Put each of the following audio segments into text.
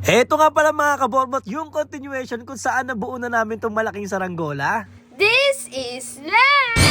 Heto nga pala mga kaborbot, yung continuation kung saan nabuo na namin tong malaking saranggola. This is land!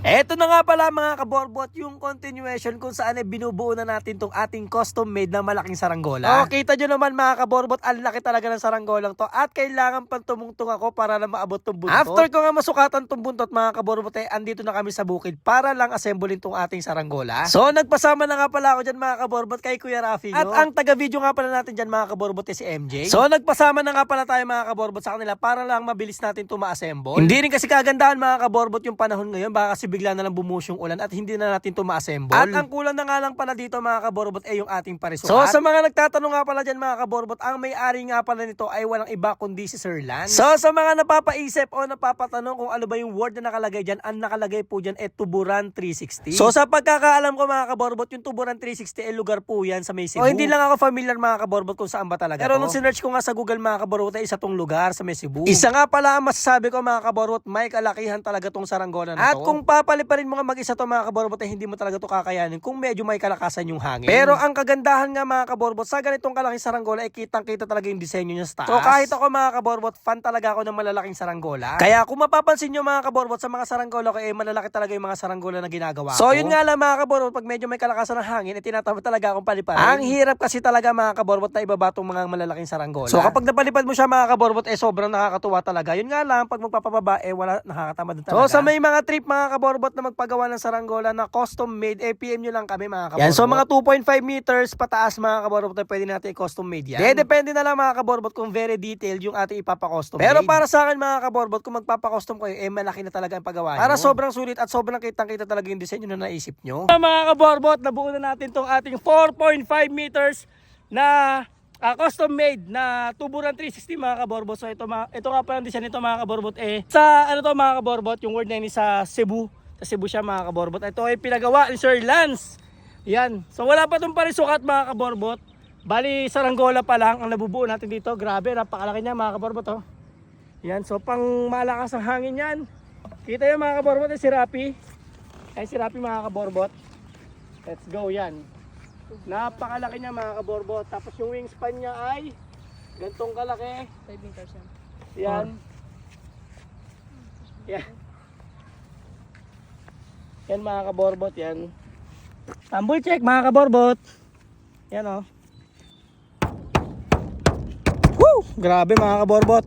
Eto na nga pala mga kaborbot, yung continuation kung saan binubuo na natin tong ating custom made na malaking saranggola. Kita nyo naman mga kaborbot, ang laki talaga ng saranggolang to at kailangan pang tumungtong ako para na maabot tong buntot. After ko nga masukatan tong buntot mga kaborbot, andito na kami sa bukid para lang assemblein tong ating saranggola. So nagpasama na nga pala ako dyan mga kaborbot kay Kuya Rafi. At ang taga-video nga pala natin dyan mga kaborbot si MJ. So nagpasama na nga pala tayo mga kaborbot sa kanila para lang mabilis natin to ma-assemble. Hindi rin kasi kagandahan mga kaborbot yung panahon ngayon, baka kasi bigla na lang bumuhos yung ulan at hindi na natin to ma-assemble. At ang kulang na nga lang pala dito mga kaborbot ay yung ating parisukat. So sa mga nagtatanong nga pala dyan mga kaborbot, ang may-ari nga pala nito ay walang iba kundi si Sir Lance. So sa mga napapaisip o napapatanong kung ano ba yung word na nakalagay dyan, ang nakalagay po dyan ay Tuburan 360. So sa pagkakaalam ko mga kaborbot, yung Tuburan 360 ay lugar po yan sa may Cebu. O hindi lang ako familiar mga kaborbot kung saan ba talaga. Pero nung sinearch ko nga sa Google mga kaborbot ay isa tong lugar sa may Cebu. Isa nga pala ang masasabi ko mga kaborbot, may kalakihan talaga tong saranggola na to. At kung papaliparin mo nga mag-isa to mga kaborbot ay hindi mo talaga to kakayanin kung medyo may kalakasan yung hangin. Pero ang kagandahan nga mga kaborbot, sa ganitong kalaking saranggola ay kitang-kita talaga yung disenyo niya sa taas. So kahit ako mga kaborbot, fan talaga ako ng malalaking saranggola. Kaya kung mapapansin nyo mga kaborbot, sa mga saranggola ko ay malalaki talaga yung mga saranggola na ginagawa ko. So yun nga lang mga kaborbot, pag medyo may kalakasan ng hangin, tinatamad talaga akong paliparin. Ang hirap kasi talaga mga kaborbot na ibaba tong mga malalaking saranggola. So kapag napalipad mo siya mga kaborbot, sobrang nakakatuwa talaga. Yun nga lang, pag magpapababa wala, nakakatamad talaga. So sa may mga trip mga kaborbot na magpagawa ng saranggola na custom made, PM nyo lang kami mga kaborbot. Yan, so mga 2.5 meters pataas mga kaborbot na pwede natin i-custom made yan. Depende na lang mga kaborbot kung very detailed yung ating ipapa-custom made. Pero para sa akin mga kaborbot, kung magpapa-custom kayo, malaki na talaga ang pagawa nyo. Para sobrang sulit at sobrang kitang-kita talaga yung disenyo na naisip nyo. Mga kaborbot, nabuo na natin tong ating 4.5 meters na custom made na Tuburan 360 mga kaborbot. So ito nga pala ang design nito mga kaborbot sa ano to mga kaborbot, yung word na yun sa Cebu. Sa Cebu siya mga kaborbot. Ito ay pinagawa ni Sir Lance. Yan. So wala pa itong parisukat mga kaborbot. Bali saranggola pa lang ang nabubuo natin dito. Grabe, napakalaki niya mga kaborbot oh. Yan. So pang malakas ang hangin yan. Kita yung mga kaborbot si Rapi. Ay si Rapi mga kaborbot. Let's go yan. Napakalaki niya mga kaborbot. Tapos yung wingspan niya ay gantong kalaki. 5 meters yan. Yan. Yan. Yan mga kaborbot yan. Tumble check mga kaborbot. Yan oh. Woo! Grabe mga kaborbot.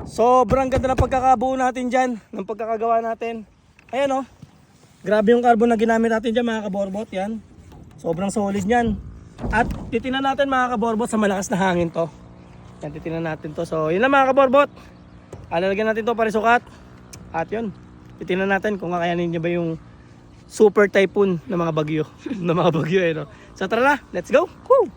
Sobrang ganda ng pagkakabuo natin dyan. Ng pagkakagawa natin. Ayan oh. Grabe yung carbon na ginamit natin dyan mga kaborbot. Yan. Sobrang solid yan. At titinan natin mga kaborbot sa malakas na hangin to. Yan, titinan natin to. So yun lang mga kaborbot. Alalagyan natin to parisukat. At yun. Titinan natin kung kakayanin niya ba yung super typhoon ng mga bagyo. ng mga bagyo no? So tara na, let's go! Woo!